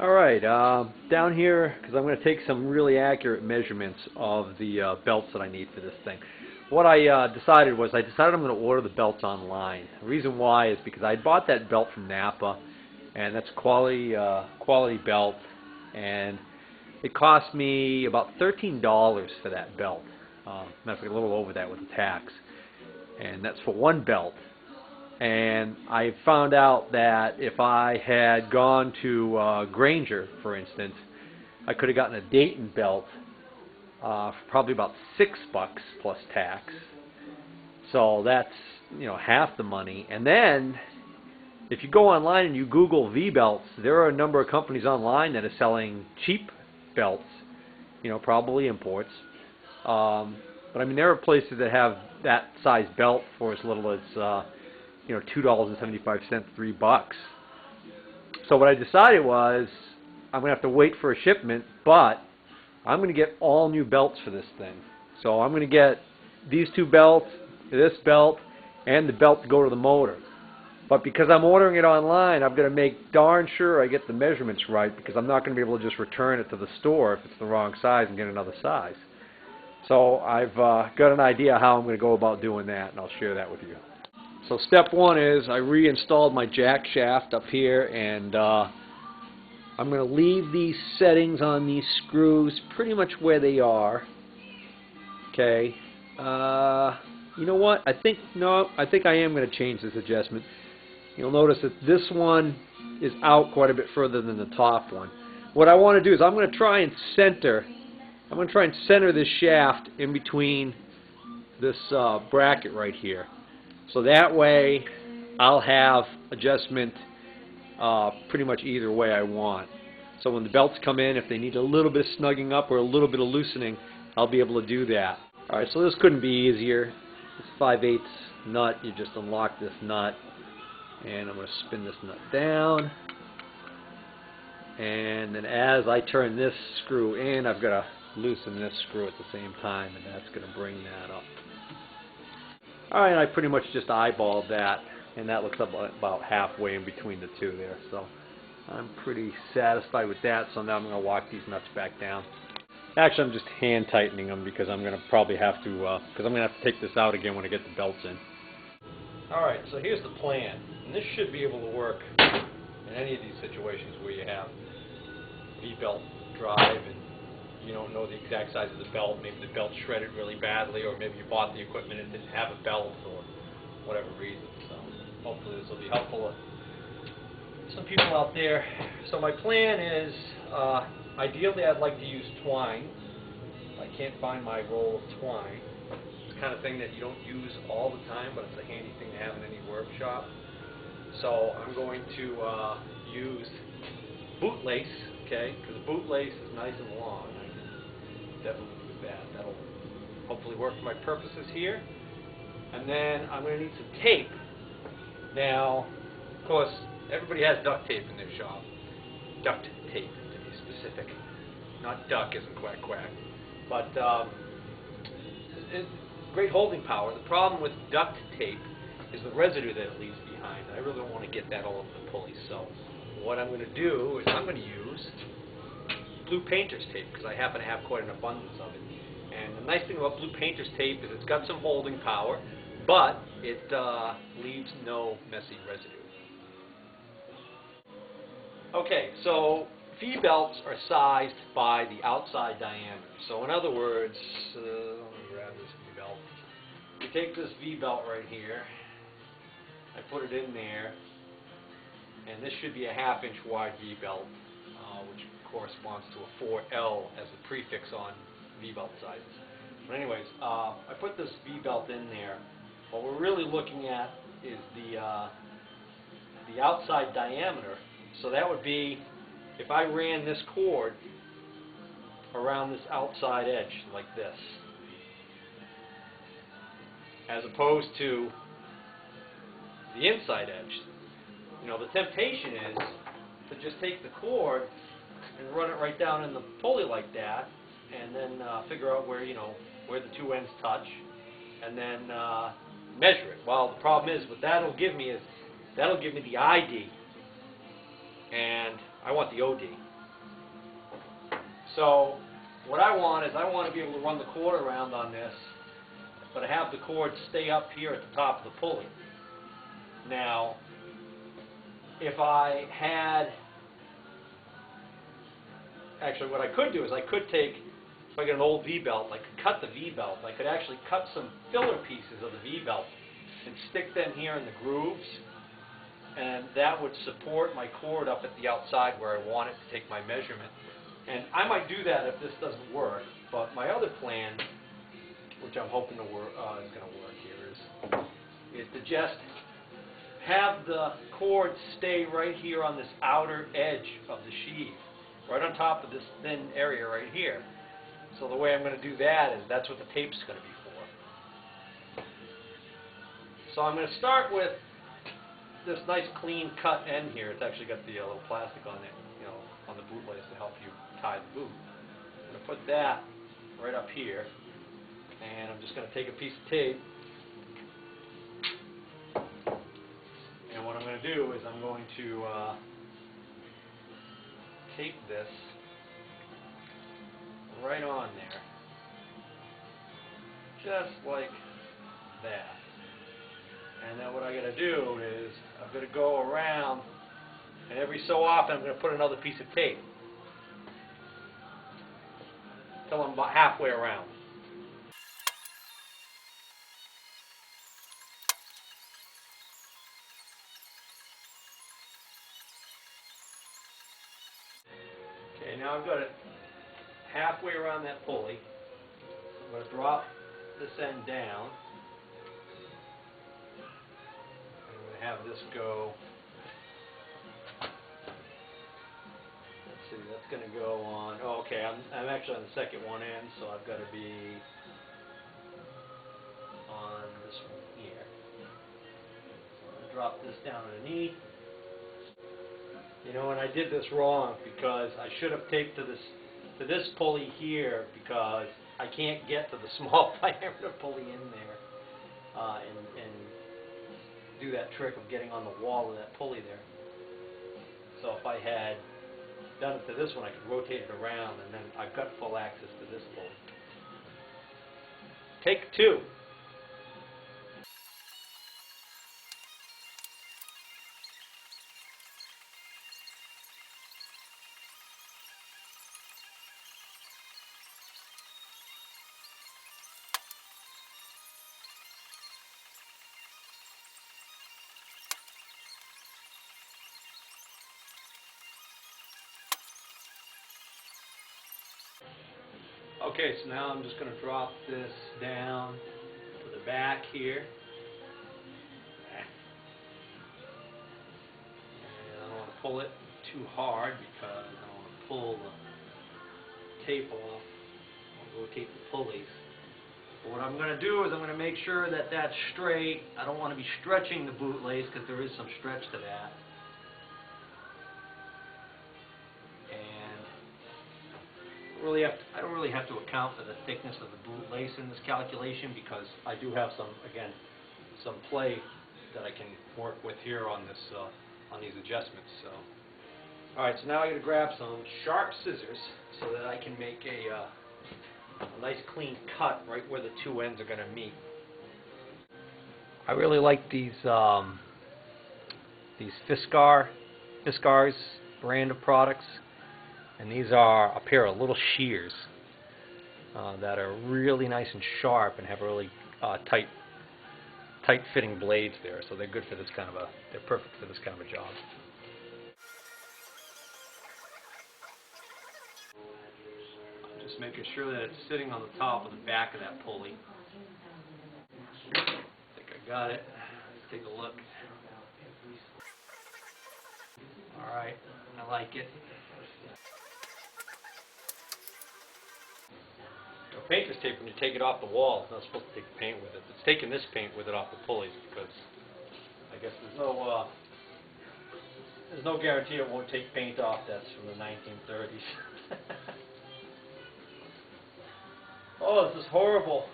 Alright, down here, because I'm going to take some really accurate measurements of the belts that I need for this thing. What I decided I'm going to order the belts online. The reason why is because I bought that belt from Napa, and that's a quality belt, and it cost me about $13 for that belt. Matter of fact, a little over that with the tax. And that's for one belt. And I found out that if I had gone to Granger, for instance, I could have gotten a Dayton belt for probably about $6 plus tax. So that's, half the money. And then if you go online and you Google V-belts, there are a number of companies online that are selling cheap belts, probably imports. But I mean, there are places that have that size belt for as little as $2.75, $3. So what I decided was I'm going to have to wait for a shipment, but I'm going to get all new belts for this thing. So I'm going to get these two belts, this belt, and the belt to go to the motor. But because I'm ordering it online, I've got to make darn sure I get the measurements right, because I'm not going to be able to just return it to the store if it's the wrong size and get another size. So I've got an idea how I'm going to go about doing that, and I'll share that with you. So step one is I reinstalled my jack shaft up here, and I'm going to leave these settings on these screws pretty much where they are. Okay. You know what? I think I am going to change this adjustment. You'll notice that this one is out quite a bit further than the top one. What I want to do is I'm going to try and center this shaft in between this bracket right here. So that way I'll have adjustment pretty much either way I want. So when the belts come in, if they need a little bit of snugging up or a little bit of loosening, I'll be able to do that. Alright, so this couldn't be easier. This 5/8 nut, you just unlock this nut, and I'm going to spin this nut down. And then as I turn this screw in, I've got to loosen this screw at the same time, and that's going to bring that up. Alright, I pretty much just eyeballed that, and that looks about halfway in between the two there. So I'm pretty satisfied with that, so now I'm going to walk these nuts back down. Actually, I'm just hand tightening them because I'm going to probably have to, take this out again when I get the belts in. Alright, so here's the plan, and this should be able to work in any of these situations where you have V-belt drive and you don't know the exact size of the belt. Maybe the belt's shredded really badly, or maybe you bought the equipment and didn't have a belt, or whatever reason. So hopefully this will be helpful to some people out there. So my plan is, ideally I'd like to use twine. I can't find my roll of twine. It's the kind of thing that you don't use all the time, but it's a handy thing to have in any workshop. So I'm going to use boot lace, okay, because the boot lace is nice and long. Definitely use that. That'll hopefully work for my purposes here. And then I'm going to need some tape. Now, of course, everybody has duct tape in their shop. Duct tape, to be specific. Not duck as in quack quack. But it's great holding power. The problem with duct tape is the residue that it leaves behind. I really don't want to get that all over the pulley. So what I'm going to do is I'm going to use blue painter's tape, because I happen to have quite an abundance of it. And the nice thing about blue painter's tape is it's got some holding power, but it leaves no messy residue. Okay, so V-belts are sized by the outside diameter. So in other words, let me grab this V-belt. You take this V-belt right here, I put it in there, and this should be a 1/2 inch wide V-belt, which corresponds to a 4L as the prefix on V-belt sizes. But anyways, I put this V-belt in there. What we're really looking at is the outside diameter. So that would be if I ran this cord around this outside edge like this, as opposed to the inside edge. The temptation is to just take the cord and run it right down in the pulley like that, and then figure out where where the two ends touch, and then measure it. Well, the problem is what that'll give me the ID, and I want the OD. So what I want is I want to be able to run the cord around on this, but I have the cord stay up here at the top of the pulley. Now, if I had, actually what I could do is I could take, if I get an old V-belt, I could cut the V-belt. I could actually cut some filler pieces of the V-belt and stick them here in the grooves, and that would support my cord up at the outside where I want it to take my measurement. And I might do that if this doesn't work, but my other plan, which I'm hoping to work, is going to work here, is to just have the cord stay right here on this outer edge of the sheave, right on top of this thin area right here. So the way I'm going to do that is that's what the tape's going to be for. So I'm going to start with this nice clean cut end here. It's actually got the little plastic on it, on the bootlace to help you tie the boot. I'm going to put that right up here, and I'm just going to take a piece of tape, and what I'm going to do is I'm going to tape this right on there, just like that. And then what I got to do is I'm going to go around, and every so often I'm going to put another piece of tape until I'm about halfway around. Okay, now I've got it halfway around that pulley. I'm going to drop this end down. I'm going to have this go. Let's see, that's going to go on. Oh, okay, I'm actually on the second one in, so I've got to be on this one here. So I'm going to drop this down underneath. And I did this wrong because I should have taped to this pulley here, because I can't get to the small diameter pulley in there and do that trick of getting on the wall of that pulley there. So if I had done it to this one, I could rotate it around, and then I've got full access to this pulley. Take two. Okay, so now I'm just going to drop this down to the back here. And I don't want to pull it too hard because I don't want to pull the tape off. I'll rotate the pulleys. But what I'm going to do is I'm going to make sure that that's straight. I don't want to be stretching the bootlace because there is some stretch to that. I don't really have to account for the thickness of the bootlace in this calculation, because I do have some play that I can work with here on this on these adjustments. So, all right. So now I'm going to grab some sharp scissors so that I can make a nice clean cut right where the two ends are going to meet. I really like these Fiskars brand of products. And these are a pair of little shears that are really nice and sharp and have really tight fitting blades there. So they're good for this kind of they're perfect for this kind of a job. I'm just making sure that it's sitting on the top of the back of that pulley. I think I got it. Let's take a look. Alright, I like it. Painter's tape, when you take it off the wall, it's not supposed to take the paint with it. It's taking this paint with it off the pulleys because I guess there's no guarantee it won't take paint off that's from the 1930s. Oh, this is horrible.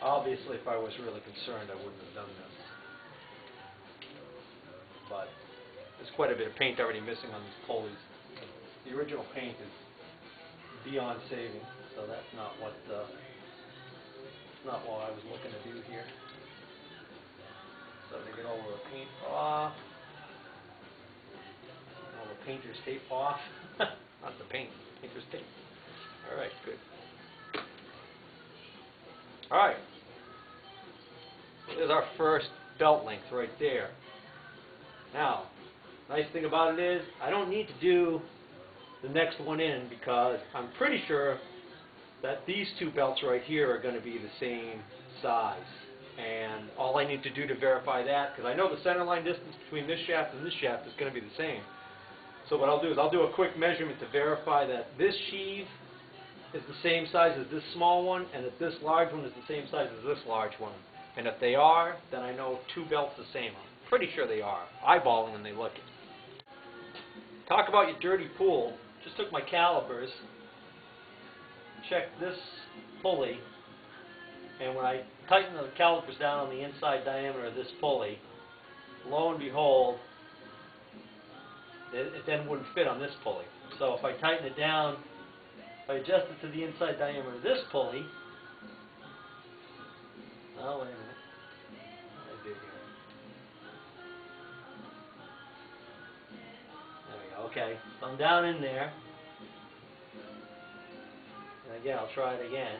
Obviously, if I was really concerned, I wouldn't have done this. But There's quite a bit of paint already missing on these pulleys. The original paint is beyond saving, so that's not what I was looking to do here. So to get all the paint off, all the painter's tape off. Not the paint, painter's tape. All right, good. All right. So there's our first belt length right there. Now, nice thing about it is I don't need to do the next one in because I'm pretty sure that these two belts right here are going to be the same size. And all I need to do to verify that, because I know the center line distance between this shaft and this shaft is going to be the same. So what I'll do is I'll do a quick measurement to verify that this sheave is the same size as this small one and that this large one is the same size as this large one. And if they are, then I know two belts the same. I'm pretty sure they are. Eyeballing and they look it. Talk about your dirty pool. Just took my calipers, checked this pulley, and when I tighten the calipers down on the inside diameter of this pulley, lo and behold, it then wouldn't fit on this pulley. So if I tighten it down, if I adjust it to the inside diameter of this pulley, oh, wait a minute. What did I do here? There we go. Okay, so I'm down in there. And again, I'll try it again.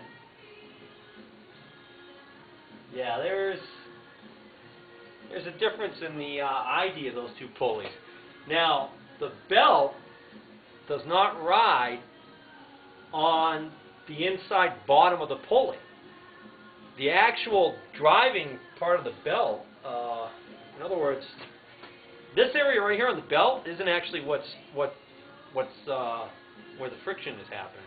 Yeah, there's a difference in the ID of those two pulleys. Now, the belt does not ride on the inside bottom of the pulley. The actual driving part of the belt, in other words, this area right here on the belt isn't actually where the friction is happening.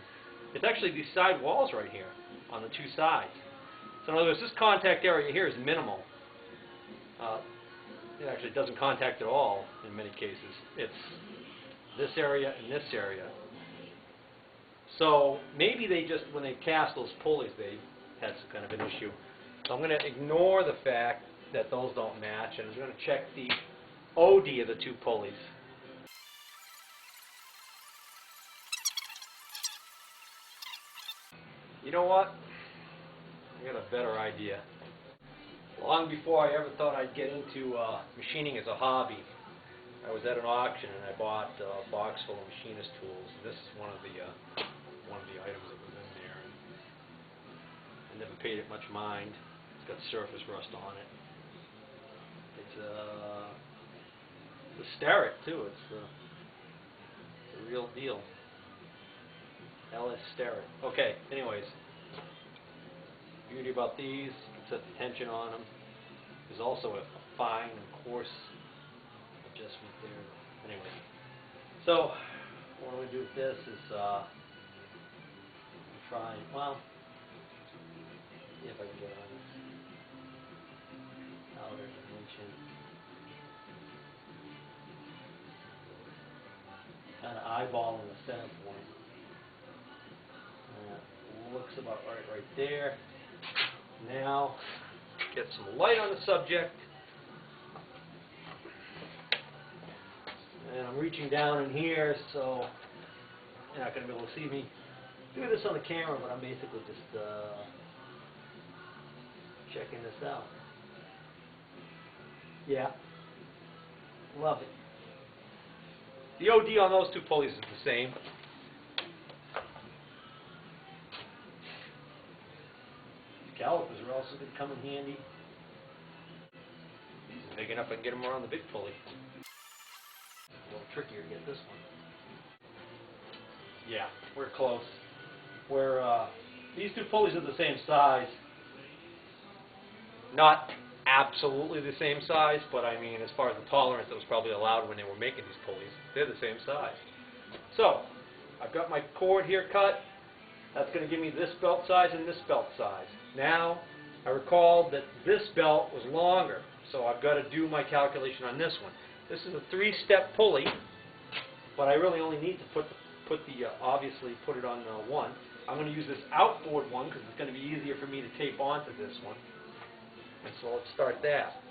It's actually these side walls right here on the two sides. So in other words, this contact area here is minimal. It actually doesn't contact at all in many cases. It's this area and this area. So maybe they just, when they cast those pulleys, they had some kind of an issue. So I'm going to ignore the fact that those don't match, and I'm going to check the OD of the two pulleys. You know what? I got a better idea. Long before I ever thought I'd get into machining as a hobby, I was at an auction and I bought a box full of machinist tools. This is one of the items that was in there. I never paid it much mind. It's got surface rust on it. It's the Starrett too. It's the real deal. LS Starrett. Okay. Anyways. Beauty about these, you can set the tension on them. There's also a fine and coarse adjustment there. Anyway, so what I'm going to do with this is try, well, see if I can get on this outer dimension. Kind of eyeballing the center point. Looks about right there. Now, get some light on the subject. And I'm reaching down in here, so you're not going to be able to see me do this on the camera, but I'm basically just checking this out. Yeah. Love it. The OD on those two pulleys is the same. Calipers are also going to come in handy. These are big enough I can get them around the big pulley. A little trickier to get this one. Yeah, we're close. These two pulleys are the same size. Not absolutely the same size, but I mean, as far as the tolerance that was probably allowed when they were making these pulleys, they're the same size. So, I've got my cord here cut. That's going to give me this belt size and this belt size. Now, I recall that this belt was longer, so I've got to do my calculation on this one. This is a 3-step pulley, but I really only need to obviously put it on one. I'm going to use this outboard one because it's going to be easier for me to tape onto this one. And so let's start that.